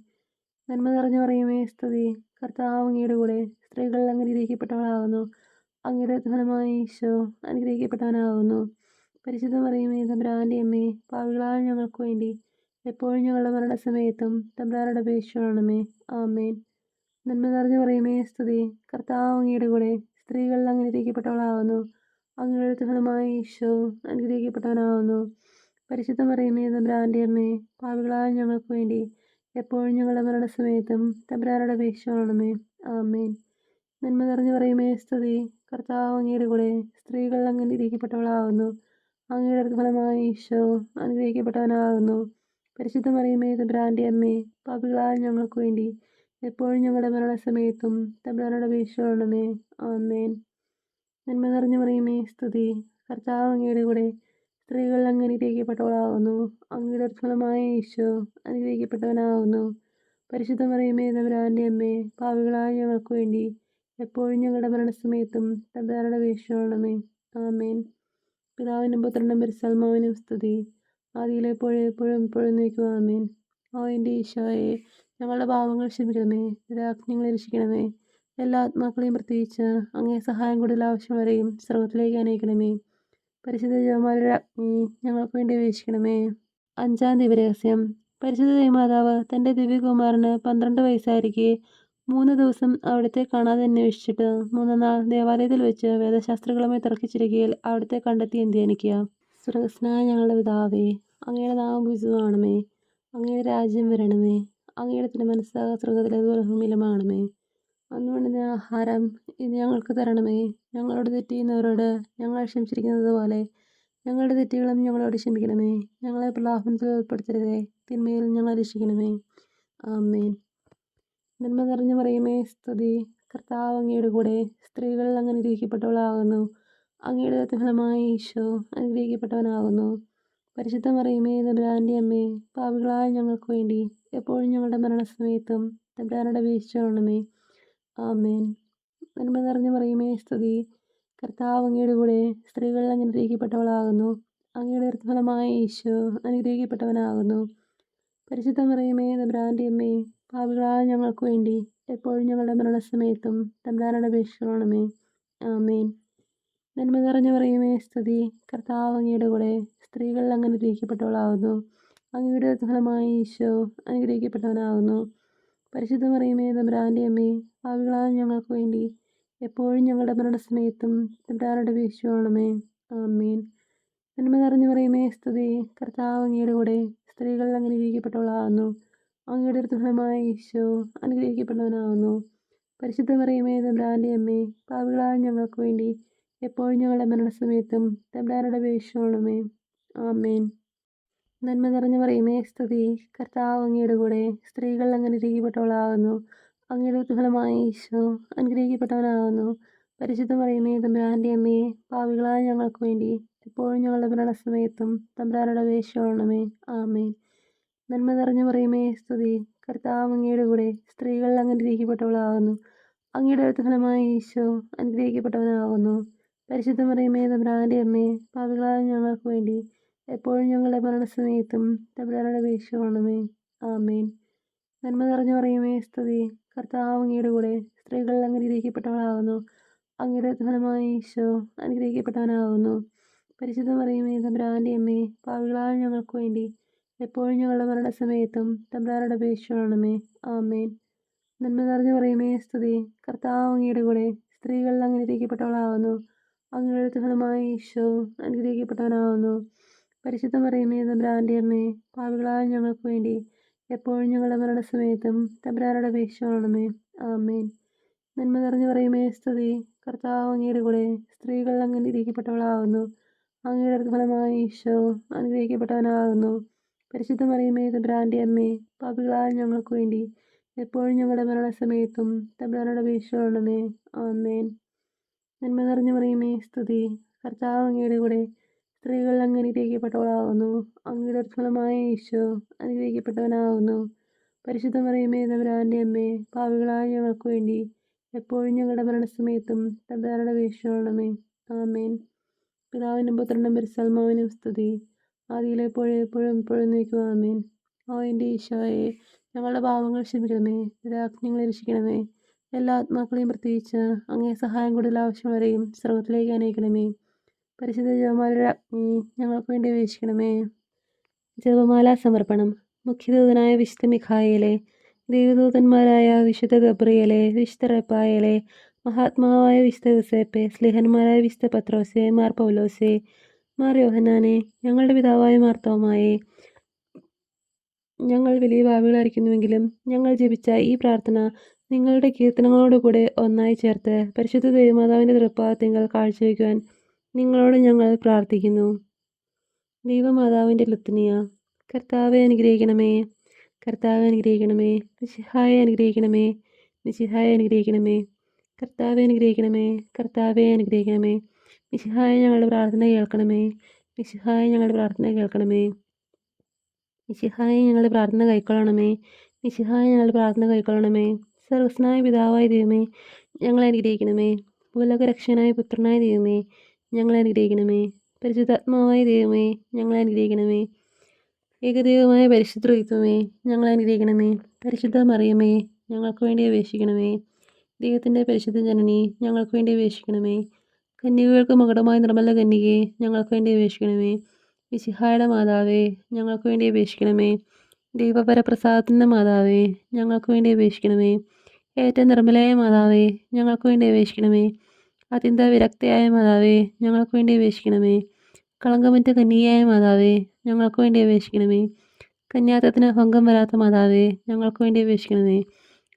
നന്മ നിറഞ്ഞ മറിയമേ സ്തുതി, കർത്താവ് അങ്ങയുടെ കൂടെ സ്ത്രീകൾ അങ്ങ് അനുഗ്രഹിക്കപ്പെട്ടവളാകുന്നു. അങ്ങയുടെ ഫലമായി ഈശോ അനുഗ്രഹിക്കപ്പെട്ടവനാകുന്നു. പരിശുദ്ധ മറിയമേ തമ്പുരാൻ്റെ അമ്മേ, പാപികളായ ഞങ്ങൾക്ക് വേണ്ടി എപ്പോഴും ഞങ്ങളുടെ മരണസമയത്തും തമ്പുരാനോട് അപേക്ഷിക്കണമേ. ആമേൻ. നന്മ നിറഞ്ഞ മറിയമേ സ്തുതി, കർത്താവ് അങ്ങയുടെ കൂടെ സ്ത്രീകൾ അങ്ങ് അനുഗ്രഹിക്കപ്പെട്ടവളാകുന്നു. അങ്ങയുടെ ഫലമായി ഈശോ അനുഗ്രഹിക്കപ്പെട്ടവനാകുന്നു. പരിശുദ്ധ മറിയമേ തമ്പുരാൻ്റെ അമ്മേ, പാപികളായ ഞങ്ങൾക്ക് വേണ്ടി എപ്പോഴും ഞങ്ങളുടെ മരണസമയത്തും തമ്പുരാനോട് അപേക്ഷിക്കണമേ. ആമേൻ. നന്മ നിറഞ്ഞ മറിയമേ സ്തുതി, കർത്താവ് അങ്ങയുടെ കൂടെ സ്ത്രീകൾ അങ്ങ് അനുഗ്രഹിക്കപ്പെട്ടവളാകുന്നു. അങ്ങയുടെ ഫലമായി ഈശോ അനുഗ്രഹിക്കപ്പെട്ടവനാകുന്നു. പരിശുദ്ധ മറിയമേ തമ്പുരാൻ്റെ അമ്മേ, പാപികളായ ഞങ്ങൾക്ക് വേണ്ടി എപ്പോഴും ഞങ്ങളുടെ മരണസമയത്തും തമ്പുരാനോട് അപേക്ഷിക്കണമേ. ആമേൻ. നന്മ നിറഞ്ഞ മറിയമേ സ്തുതി, കർത്താവ് അങ്ങയുടെ കൂടെ സ്ത്രീകൾ അങ്ങ് അനുഗ്രഹിക്കപ്പെട്ടവളാകുന്നു. അങ്ങയുടെ ഫലമായ ഈശോ അനുഗ്രഹിക്കപ്പെട്ടവനാകുന്നു. പരിശുദ്ധ മറിയമേ തമ്പുരാൻ്റെ അമ്മേ, പാപികളായ ഞങ്ങൾക്ക് വേണ്ടി എപ്പോഴും ഞങ്ങളുടെ മരണസമയത്തും തമ്പുരാനോട് അപേക്ഷിക്കണമേ. ആമേൻ. പിതാവിനും പുത്രനും പരിശുദ്ധാത്മാവിനും സ്തുതി, ആദിയിലെപ്പോഴും എപ്പോഴും എപ്പോഴും നീക്കുക. ആമേൻ. ഓ എൻ്റെ ഈശോയെ, ഞങ്ങളുടെ പാപങ്ങൾ ക്ഷമിക്കണമേ, രാജ്ഞങ്ങളെ രക്ഷിക്കണമേ. എല്ലാ ആത്മാക്കളെയും പ്രത്യേകിച്ച് അങ്ങേ സഹായം കൂടുതൽ ആവശ്യമുള്ളവരെയും സ്വർഗത്തിലേക്ക് അനയിക്കണമേ. പരിശുദ്ധ ജപമാലയുടെ അഗ്നി ഞങ്ങൾക്ക് വേണ്ടി അപേക്ഷിക്കണമേ. 5-ാം ദിവരഹസ്യം. പരിശുദ്ധ ദേവമാതാവ് തൻ്റെ ദിവ്യകുമാരന് 12 വയസ്സായിരിക്കെ 3 ദിവസം അവിടുത്തെ കാണാതെ അന്വേഷിച്ചിട്ട് 3-ാം നാൾ ദേവാലയത്തിൽ വെച്ച് വേദശാസ്ത്രികളുമായി തർക്കിച്ചിരിക്കയിൽ അവിടുത്തെ കണ്ടെത്തി ധ്യാനിക്കുക. സ്വർഗസ്നായ ഞങ്ങളുടെ പിതാവേ, അങ്ങയുടെ നാമം പൂജിതമാകണമേ. അങ്ങയുടെ രാജ്യം വരണമേ. അങ്ങയുടെ തിരുമനസ്സ് സ്വർഗത്തിലേതുപോലെ ഭൂമിയിലുമാകണമേ. അന്ന് വേണ്ടുന്ന ആഹാരം ഇന്ന് ഞങ്ങൾക്ക് തരണമേ. ഞങ്ങളോട് തെറ്റ് ചെയ്യുന്നവരോട് ഞങ്ങൾ ക്ഷമിച്ചിരിക്കുന്നത് പോലെ ഞങ്ങളുടെ തെറ്റുകളും ഞങ്ങളോട് ക്ഷമിക്കണമേ. ഞങ്ങളെ പ്രലോഭനത്തിൽ ഉൾപ്പെടുത്തരുതേ, തിന്മയിൽ ഞങ്ങളെ രക്ഷിക്കണമേ. ആമേൻ. നന്മ നിറഞ്ഞ മറിയമേ സ്തുതി, കർത്താവ് അങ്ങയുടെ കൂടെ സ്ത്രീകൾ അങ്ങ് അനുഗ്രഹിക്കപ്പെട്ടവളാകുന്നു. അങ്ങയുടെ ഫലമായി ഈശോ അനുഗ്രഹിക്കപ്പെട്ടവനാകുന്നു. പരിശുദ്ധ മറിയമേ തമ്പുരാൻ്റെ അമ്മേ, പാപികളായ ഞങ്ങൾക്ക് വേണ്ടി എപ്പോഴും ഞങ്ങളുടെ മരണസമയത്തും തമ്പുരാനോട് അപേക്ഷിക്കണമേ. ആമേൻ. നന്മ നിറഞ്ഞ മറിയമേ സ്തുതി, കർത്താവ് അങ്ങയുടെ കൂടെ സ്ത്രീകൾ അങ്ങ് അനുഗ്രഹിക്കപ്പെട്ടവളാകുന്നു. അങ്ങയുടെ ഫലമായ ഈശോ അനുഗ്രഹിക്കപ്പെട്ടവനാകുന്നു. പരിശുദ്ധ മറിയമേ തമ്പുരാൻ്റെ അമ്മേ, പാപികളായ ഞങ്ങൾക്ക് വേണ്ടി എപ്പോഴും ഞങ്ങളുടെ മരണസമയത്തും തമ്പുരാനോട് അപേക്ഷിക്കണമേ. ആമേൻ. നന്മ നിറഞ്ഞ മറിയമേ സ്തുതി, കർത്താവ് അങ്ങയുടെ കൂടെ സ്ത്രീകൾ അങ്ങ് അനുഗ്രഹിക്കപ്പെട്ടവളാകുന്നു. അങ്ങയുടെ ഫലമായ ഈശോ അനുഗ്രഹിക്കപ്പെട്ടവനാകുന്നു. പരിശുദ്ധ മറിയമേ തമ്പുരാൻ്റെ അമ്മേ, പാപികളായ ഞങ്ങൾക്ക് വേണ്ടി എപ്പോഴും ഞങ്ങളുടെ മരണസമയത്തും തമ്പുരാനോട് അപേക്ഷിക്കണമേ. ആമേൻ. നന്മ നിറഞ്ഞ മറിയമേ സ്തുതി, കർത്താവ് അങ്ങയുടെ കൂടെ സ്ത്രീകൾ അങ്ങ് അനുഗ്രഹിക്കപ്പെട്ടവളാകുന്നു. അങ്ങയുടെ ഫലമായ ഈശോ അനുഗ്രഹിക്കപ്പെട്ടവനാകുന്നു. പരിശുദ്ധ മറിയമേ തമ്പുരാൻ്റെ അമ്മേ, പാപികളായ ഞങ്ങൾക്ക് വേണ്ടി എപ്പോഴും ഞങ്ങളുടെ മരണസമയത്തും തമ്പുരാനോട് അപേക്ഷിക്കണമേ. ആമേൻ. നന്മ നിറഞ്ഞ മറിയമേ സ്തുതി, കർത്താവ് അങ്ങയുടെ കൂടെ സ്ത്രീകൾ അങ്ങ് അനുഗ്രഹിക്കപ്പെട്ടവളാകുന്നു. അങ്ങയുടെ ഫലമായ ഈശോ അനുഗ്രഹിക്കപ്പെട്ടവനാകുന്നു. പരിശുദ്ധ മറിയമേ തമ്പുരാൻ്റെ അമ്മേ, പാപികളായ ഞങ്ങൾക്ക് വേണ്ടി എപ്പോഴും ഞങ്ങളുടെ മരണസമയത്തും തമ്പുരാനോട് അപേക്ഷിക്കണമേ. ആമേൻ. നന്മ നിറഞ്ഞ മറിയമേ സ്തുതി, കർത്താവ് അങ്ങയുടെ കൂടെ സ്ത്രീകൾ അങ്ങ് അനുഗ്രഹിക്കപ്പെട്ടവളാകുന്നു. അങ്ങയുടെ ഫലമായ ഈശോ അനുഗ്രഹിക്കപ്പെട്ടവനാകുന്നു. പരിശുദ്ധ മറിയമേ തമ്പുരാൻ്റെ അമ്മേ, പാപികളായ ഞങ്ങൾക്ക് വേണ്ടി എപ്പോഴും ഞങ്ങളുടെ മരണസമയത്തും തമ്പുരാനോട് അപേക്ഷിക്കണമേ. ആമേൻ. നന്മ നിറഞ്ഞു പറയുമേ സ്തുതി. കർത്താവ് അങ്ങയുടെ കൂടെ സ്ത്രീകൾ അനുഗ്രഹിക്കപ്പെട്ടവളാകുന്നു. അങ്ങയുടെ ഫലമായി ഈശോ അനുഗ്രഹിക്കപ്പെട്ടവനാകുന്നു. പരിശുദ്ധ മറിയമേ തമ്പുരാന്റെ അമ്മേ, പാപികളായ ഞങ്ങൾക്ക് വേണ്ടി എപ്പോഴും ഞങ്ങളുടെ മരണസമയത്തും തമ്പുരാനോട് അപേക്ഷിക്കണമേ. ആമേൻ. നന്മ നിറഞ്ഞു പറയുമേ സ്തുതി. കർത്താവ് അങ്ങയുടെ കൂടെ സ്ത്രീകൾ അനുഗ്രഹിക്കപ്പെട്ടവളാകുന്നു. അങ്ങയുടെ ഫലമായി ഈശോ അനുഗ്രഹിക്കപ്പെട്ടവനാകുന്നു. പരിശുദ്ധ മറിയമേ തമ്പുരാന്റെ അമ്മേ, പാപികളായ ഞങ്ങൾക്ക് വേണ്ടി എപ്പോഴും ഞങ്ങളുടെ മരണസമയത്തും തമ്പുരാനോട് അപേക്ഷിക്കണമേ. ആമേൻ. നന്മ നിറഞ്ഞു പറയുമേ സ്തുതി. കർത്താവ് അങ്ങയുടെ കൂടെ സ്ത്രീകൾ അനുഗ്രഹിക്കപ്പെട്ടവളാകുന്നു. അങ്ങയുടെ ഫലമായി ഈശോ അനുഗ്രഹിക്കപ്പെട്ടവനാകുന്നു. പരിശുദ്ധ മറിയമേ തമ്പുരാന്റെ അമ്മേ, പാപികളായ ഞങ്ങൾക്ക് വേണ്ടി എപ്പോഴും ഞങ്ങളുടെ മരണസമയത്തും തമ്പുരാനോട് അപേക്ഷിക്കണമേ. ആമേൻ. നന്മ നിറഞ്ഞു പറയുമേ സ്തുതി. കർത്താവ് അങ്ങയുടെ കൂടെ സ്ത്രീകൾ അനുഗ്രഹിക്കപ്പെട്ടവളാകുന്നു. അങ്ങയുടെ ഫലമായ ഈശോ അനുഗ്രഹിക്കപ്പെട്ടവനാകുന്നു. പരിശുദ്ധ മറിയമേ തമ്പുരാന്റെ അമ്മേ, പാപികളായ ഞങ്ങൾക്ക് വേണ്ടി എപ്പോഴും ഞങ്ങളുടെ മരണസമയത്തും തമ്പുരാനോട് അപേക്ഷിക്കണമേ. ആമേൻ. പിതാവിനും പുത്രനും പരിശുദ്ധാത്മാവിനും സ്തുതി. ആദിയിലെപ്പോഴും എപ്പോഴും എപ്പോഴും നീക്കുക. ആമേൻ. ഓ എൻ്റെ ഈശോയെ, ഞങ്ങളുടെ പാപങ്ങൾ ക്ഷമിക്കണമേ, ഞങ്ങളെ രക്ഷിക്കണമേ. എല്ലാ ആത്മാക്കളെയും പ്രത്യേകിച്ച് അങ്ങേ സഹായം കൂടുതൽ ആവശ്യമുള്ളവരെയും സ്വർഗത്തിലേക്ക് അനയിക്കണമേ. പരിശുദ്ധ ജപമാലയുടെ അഗ്നി ഞങ്ങൾക്ക് വേണ്ടി അപേക്ഷിക്കണമേ. ജപമാല സമർപ്പണം. മുഖ്യദൂതനായ വിശുദ്ധ മിഖായേലെ, ദൈവദൂതന്മാരായ വിശുദ്ധ ഗബ്രിയേലെ, വിശുദ്ധ റെപ്പായേലെ, മഹാത്മാവായ വിശുദ്ധ യൂസേപ്പെ, സ്ലിഹന്മാരായ വിശുദ്ധ പത്രോസെ, മാർ പൗലോസെ, മാർ യോഹന്നാനെ, ഞങ്ങളുടെ പിതാവായ മാർത്തോമായെ, ഞങ്ങൾ വലിയ പാപികളായിരിക്കുന്നുവെങ്കിലും ഞങ്ങൾ ജപിച്ച ഈ പ്രാർത്ഥന നിങ്ങളുടെ കീർത്തനങ്ങളോടുകൂടെ ഒന്നായി ചേർത്ത് പരിശുദ്ധ ദൈവമാതാവിൻ്റെ തൃപ്പാദത്തിങ്കൽ കാഴ്ചവെക്കുവാൻ നിങ്ങളോട് ഞങ്ങൾ പ്രാർത്ഥിക്കുന്നു. ദൈവമാതാവിൻ്റെ ലുത്തിനിയ. കർത്താവെ അനുഗ്രഹിക്കണമേ, കർത്താവെ അനുഗ്രഹിക്കണമേ. മിശിഹായെ അനുഗ്രഹിക്കണമേ, മിശിഹായെ അനുഗ്രഹിക്കണമേ. കർത്താവെ അനുഗ്രഹിക്കണമേ, കർത്താവെ അനുഗ്രഹിക്കണമേ. മിശിഹായെ ഞങ്ങളുടെ പ്രാർത്ഥന കേൾക്കണമേ, മിശിഹായെ ഞങ്ങളുടെ പ്രാർത്ഥന കേൾക്കണമേ. മിശിഹായെ ഞങ്ങളുടെ പ്രാർത്ഥന കൈക്കൊള്ളണമേ, മിശിഹായെ ഞങ്ങളുടെ പ്രാർത്ഥന കൈക്കൊള്ളണമേ. സർവസ്നായ പിതാവായ ദൈവമേ, ഞങ്ങളെ അനുഗ്രഹിക്കണമേ. ഭൂലോകരക്ഷകനായ പുത്രനായ ദൈവമേ, ഞങ്ങളെ അനുഗ്രഹിക്കണമേ. പരിശുദ്ധാത്മാവായ ദൈവമേ, ഞങ്ങളെ അനുഗ്രഹിക്കണമേ. ഏകദൈവമായ പരിശുദ്ധ ത്രിത്വമേ, ഞങ്ങളെ അനുഗ്രഹിക്കണമേ. പരിശുദ്ധ മറിയമേ, ഞങ്ങൾക്ക് വേണ്ടി അപേക്ഷിക്കണമേ. ദൈവത്തിൻ്റെ പരിശുദ്ധ ജനനി, ഞങ്ങൾക്ക് വേണ്ടി അപേക്ഷിക്കണമേ. കന്യകകൾക്ക് മകുടമായ നിർമ്മല കന്യകയെ, ഞങ്ങൾക്ക് വേണ്ടി അപേക്ഷിക്കണമേ. മിശിഹായുടെ മാതാവേ, ഞങ്ങൾക്ക് വേണ്ടി അപേക്ഷിക്കണമേ. ദൈവപരപ്രസാദത്തിൻ്റെ മാതാവേ, ഞങ്ങൾക്ക് വേണ്ടി അപേക്ഷിക്കണമേ. ഏറ്റവും നിർമ്മലയായ മാതാവേ, ഞങ്ങൾക്ക് വേണ്ടി അപേക്ഷിക്കണമേ. അത്യന്ത വിരക്തയായ മാതാവേ, ഞങ്ങൾക്ക് വേണ്ടി അപേക്ഷിക്കണമേ. കളങ്കമറ്റ കന്യകയായ മാതാവേ, ഞങ്ങൾക്ക് വേണ്ടി അപേക്ഷിക്കണമേ. കന്യാത്വത്തിന് ഭംഗം വരാത്ത മാതാവേ, ഞങ്ങൾക്ക് വേണ്ടി അപേക്ഷിക്കണമേ.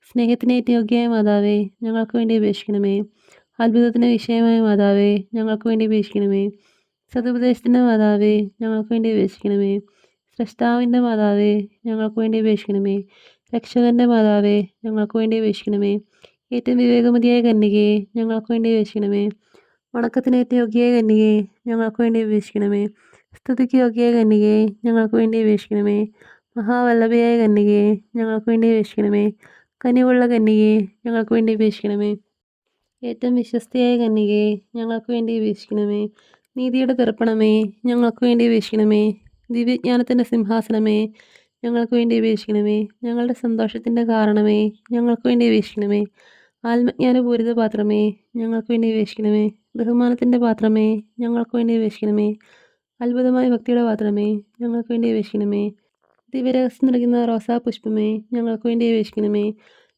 സ്നേഹത്തിന് ഏറ്റവും യോഗ്യയായ മാതാവേ, ഞങ്ങൾക്ക് വേണ്ടി അപേക്ഷിക്കണമേ. അത്ഭുതത്തിന് വിഷയമായ മാതാവേ, ഞങ്ങൾക്ക് വേണ്ടി അപേക്ഷിക്കണമേ. സതുപദേശത്തിൻ്റെ മാതാവേ, ഞങ്ങൾക്ക് വേണ്ടി അപേക്ഷിക്കണമേ. സ്രഷ്ടാവിൻ്റെ മാതാവേ, ഞങ്ങൾക്ക് വേണ്ടി അപേക്ഷിക്കണമേ. രക്ഷകൻ്റെ മാതാവേ, ഞങ്ങൾക്ക് വേണ്ടി അപേക്ഷിക്കണമേ. ഏറ്റവും വിവേകമതിയായ കന്യകയെ, ഞങ്ങൾക്ക് വേണ്ടി അപേക്ഷിക്കണമേ. വണക്കത്തിന് ഏറ്റവും യോഗ്യയായ കന്യകയെ, ഞങ്ങൾക്ക് വേണ്ടി അപേക്ഷിക്കണമേ. സ്തുതിക്ക് യോഗ്യയായ കന്യകയെ, ഞങ്ങൾക്ക് വേണ്ടി അപേക്ഷിക്കണമേ. മഹാവല്ലഭയായ കന്യകയെ, ഞങ്ങൾക്ക് വേണ്ടി അപേക്ഷിക്കണമേ. കനിവുള്ള കന്യകയെ, ഞങ്ങൾക്ക് വേണ്ടി അപേക്ഷിക്കണമേ. ഏറ്റവും വിശ്വസ്തയായ കന്യകയെ, ഞങ്ങൾക്ക് വേണ്ടി അപേക്ഷിക്കണമേ. നീതിയുടെ തർപ്പണമേ, ഞങ്ങൾക്ക് വേണ്ടി അപേക്ഷിക്കണമേ. ദിവ്യജ്ഞാനത്തിൻ്റെ സിംഹാസനമേ, ഞങ്ങൾക്ക് വേണ്ടി അപേക്ഷിക്കണമേ. ഞങ്ങളുടെ സന്തോഷത്തിൻ്റെ കാരണമേ, ഞങ്ങൾക്ക് വേണ്ടി അപേക്ഷിക്കണമേ. ആത്മജ്ഞാനപൂരിത പാത്രമേ, ഞങ്ങൾക്ക് വേണ്ടി അപേക്ഷിക്കണമേ. ബഹുമാനത്തിൻ്റെ പാത്രമേ, ഞങ്ങൾക്ക് വേണ്ടി അപേക്ഷിക്കണമേ. അത്ഭുതമായ ഭക്തിയുടെ പാത്രമേ, ഞങ്ങൾക്ക് വേണ്ടി അപേക്ഷിക്കണമേ. ദിവ്യരഹസ്യം നൽകുന്ന റോസാപുഷ്പമേ, ഞങ്ങൾക്ക് വേണ്ടി അപേക്ഷിക്കണമേ.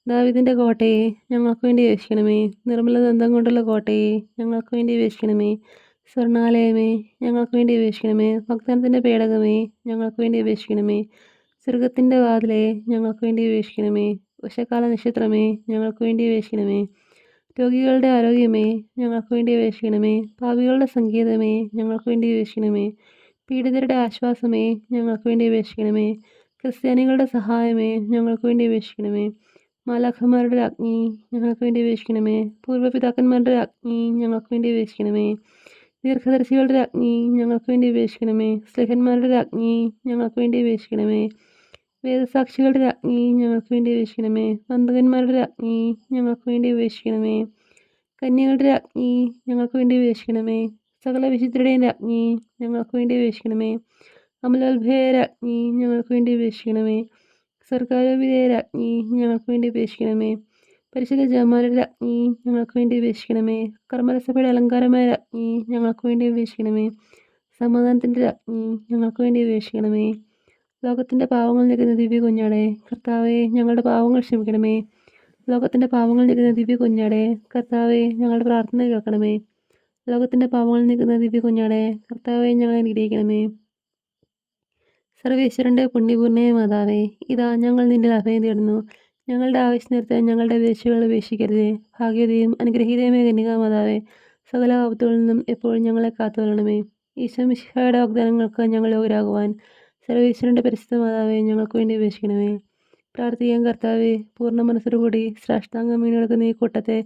ദാവീദിൻ്റെ കോട്ടയെ, ഞങ്ങൾക്ക് വേണ്ടി അപേക്ഷിക്കണമേ. നിർമ്മല ദന്തം കൊണ്ടുള്ള കോട്ടയെ, ഞങ്ങൾക്ക് വേണ്ടി അപേക്ഷിക്കണമേ. സ്വർണാലയമേ, ഞങ്ങൾക്ക് വേണ്ടി അപേക്ഷിക്കണമേ. വാഗ്ദാനത്തിൻ്റെ പേടകമേ, ഞങ്ങൾക്ക് വേണ്ടി അപേക്ഷിക്കണമേ. സ്വർഗത്തിൻ്റെ വാതിലെ, ഞങ്ങൾക്ക് വേണ്ടി അപേക്ഷിക്കണമേ. ഉഷകാല നക്ഷത്രമേ, ഞങ്ങൾക്ക് വേണ്ടി അപേക്ഷിക്കണമേ. രോഗികളുടെ ആരോഗ്യമേ, ഞങ്ങൾക്ക് വേണ്ടി അപേക്ഷിക്കണമേ. പാപികളുടെ സംഗീതമേ, ഞങ്ങൾക്ക് വേണ്ടി അപേക്ഷിക്കണമേ. പീഡിതരുടെ ആശ്വാസമേ, ഞങ്ങൾക്ക് വേണ്ടി അപേക്ഷിക്കണമേ. ക്രിസ്ത്യാനികളുടെ സഹായമേ, ഞങ്ങൾക്ക് വേണ്ടി അപേക്ഷിക്കണമേ. മാലാഖമാരുടെ അഗ്നി, ഞങ്ങൾക്ക് വേണ്ടി അപേക്ഷിക്കണമേ. പൂർവ്വപിതാക്കന്മാരുടെ അഗ്നി, ഞങ്ങൾക്ക് വേണ്ടി അപേക്ഷിക്കണമേ. ദീർഘദർശികളുടെ അഗ്നി, ഞങ്ങൾക്ക് വേണ്ടി അപേക്ഷിക്കണമേ. സ്ലേഹന്മാരുടെ അഗ്നി, ഞങ്ങൾക്ക് വേണ്ടി അപേക്ഷിക്കണമേ. വേദസാക്ഷികളുടെ അഗ്നി, ഞങ്ങൾക്ക് വേണ്ടി അപേക്ഷിക്കണമേ. വന്ദകന്മാരുടെ അഗ്നി, ഞങ്ങൾക്ക് വേണ്ടി അപേക്ഷിക്കണമേ. കന്യകളുടെ അഗ്നി, ഞങ്ങൾക്ക് വേണ്ടി അപേക്ഷിക്കണമേ. സകല വിശുദ്ധരുടെയും അഗ്നി, ഞങ്ങൾക്ക് വേണ്ടി അപേക്ഷിക്കണമേ. അമലോത്ഭയരുടെ അഗ്നി, ഞങ്ങൾക്ക് വേണ്ടി അപേക്ഷിക്കണമേ. സർക്കാരോപിതയായ രാജ്ഞി ഞങ്ങൾക്ക് വേണ്ടി അപേക്ഷിക്കണമേ. പരിശുദ്ധ ജപമാലയുടെ രാജ്ഞി ഞങ്ങൾക്ക് വേണ്ടി അപേക്ഷിക്കണമേ. കർമ്മരസഭയുടെ അലങ്കാരമായ രാജ്ഞി ഞങ്ങൾക്ക് വേണ്ടി അപേക്ഷിക്കണമേ. സമാധാനത്തിൻ്റെ രാജ്ഞി ഞങ്ങൾക്ക് വേണ്ടി അപേക്ഷിക്കണമേ. ലോകത്തിൻ്റെ പാവങ്ങൾ നീക്കുന്ന ദിവ്യ കുഞ്ഞാടേ, കർത്താവെ ഞങ്ങളുടെ പാവങ്ങൾ ക്ഷമിക്കണമേ. ലോകത്തിൻ്റെ പാവങ്ങൾ നീക്കുന്ന ദിവ്യ കുഞ്ഞാടേ, കർത്താവെ ഞങ്ങളുടെ പ്രാർത്ഥന കേൾക്കണമേ. ലോകത്തിൻ്റെ പാവങ്ങൾ നീക്കുന്ന ദിവ്യ കുഞ്ഞാടേ, കർത്താവെ ഞങ്ങളെ അനുഗ്രഹിക്കണമേ. സർവേശ്വരൻ്റെ പുണ്യപൂർണ്ണയ മാതാവേ, ഇതാ ഞങ്ങൾ നിന്റെ അഭയം തേടുന്നു. ഞങ്ങളുടെ ആവശ്യനേരത്ത് ഞങ്ങളുടെ അപേക്ഷകൾ ഉപേക്ഷിക്കരുതേ. ഭാഗ്യതയും അനുഗ്രഹീതയുമായ കന്യകാമാതാവേ, സകല ആപത്തുകളിൽ നിന്നും എപ്പോഴും ഞങ്ങളെ കാത്തുകൊള്ളണമേ. ഈശോ മിശിഹായുടെ വാഗ്ദാനങ്ങൾക്ക് ഞങ്ങൾ യോഗ്യരാകുവാൻ സർവേശ്വരൻ്റെ പരിശുദ്ധ മാതാവേ, ഞങ്ങൾക്ക് വേണ്ടി അപേക്ഷിക്കണമേ. പ്രാർത്ഥിക്കാൻ കർത്താവെ, പൂർണ്ണ മനസ്സോടുകൂടി സാഷ്ടാംഗം വീണെടുക്കുന്ന ഈ കൂട്ടത്തെ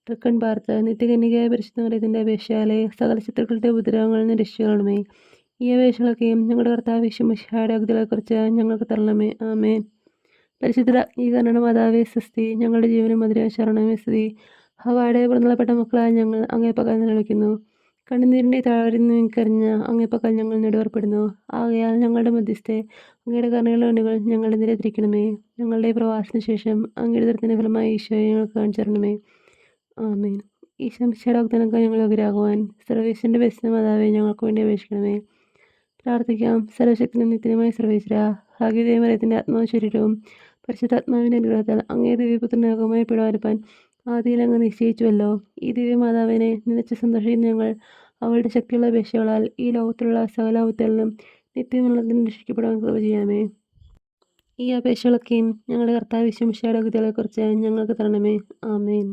തൃക്കൺ പാർത്ത് നിത്യകന്യകയായ പരിശുദ്ധ മറിയത്തിൻ്റെ അപേക്ഷയാലെ സകല ശത്രുക്കളുടെ ഉപദ്രവങ്ങളിൽ നിന്ന് രക്ഷിക്കണമേ. ഈ അപേക്ഷകളൊക്കെയും ഞങ്ങളുടെ കർത്താവ് ഈശോ മിശിഹായുടെ വാഗ്ദാനങ്ങളെക്കുറിച്ച് ഞങ്ങൾക്ക് തരണമേ. ആമേൻ. പരിശുദ്ധ രാജ്ഞീകരണ മാതാവേ സ്വസ്തി. ഞങ്ങളുടെ ജീവനും മധുരമായ ശരണമേ സ്തുതി. ഹവ്വായുടെ പിറന്നപ്പെട്ട മക്കളായ ഞങ്ങൾ അങ്ങേ പക്കൽ നിലവിളിക്കുന്നു. കണ്ണുനീരിൻ്റെ താഴ്വരയിൽ കരിഞ്ഞ് അങ്ങേ പക്കൽ ഞങ്ങൾ നെടുവേർപ്പെടുന്നു. ആകയാൽ ഞങ്ങളുടെ മധ്യസ്ഥെ അങ്ങയുടെ കരുണയുള്ള കണ്ണുകൾ ഞങ്ങളുടെ നേരെ തിരിക്കണമേ. ഞങ്ങളുടെ പ്രവാസത്തിന് ശേഷം അങ്ങയുടെ ദുരിതത്തിന് ഫലമായി ഈശോയെ ഞങ്ങൾക്ക് കാണിച്ചു തരണമേ. ആമേൻ. ഈശോ മിശിഹായുടെ വാഗ്ദാനങ്ങൾക്ക് ഞങ്ങൾ യോഗ്യരാകുവാൻ സർവേശ്വരൻ്റെ പരിശുദ്ധ മാതാവേ, ഞങ്ങൾക്ക് വേണ്ടി അപേക്ഷിക്കണമേ. പ്രാർത്ഥിക്കാം. സർവശക്തനും നിത്യനുമായ സർവേശ്വരാ, ഭാഗ്യതയും മറിയത്തിൻ്റെ ആത്മാവും ശരീരവും പരിശുദ്ധാത്മാവിൻ്റെ അനുഗ്രഹത്താൽ അങ്ങേ ദിവ്യപുത്രൻ്റെ യോഗമായി പിടവരുപ്പാൻ ആദിയിൽ അങ്ങ് നിശ്ചയിച്ചുവല്ലോ. ഈ ദിവ്യമാതാവിനെ നിലച്ച് സന്തോഷിക്കുന്ന ഞങ്ങൾ അവളുടെ ശക്തിയുള്ള അപേക്ഷകളാൽ ഈ ലോകത്തിലുള്ള സകല ആപത്തുകളിൽ നിന്നും നിത്യമുള്ളതിന് രക്ഷിക്കപ്പെടാൻ കൃപ ചെയ്യാമേ. ഈ അപേക്ഷകളൊക്കെയും ഞങ്ങളുടെ കർത്താവ് ഈശോ മിശിഹായുടെ വാഗ്ദാനങ്ങളെക്കുറിച്ച് ഞങ്ങൾക്ക് തരണമേ. ആമേൻ.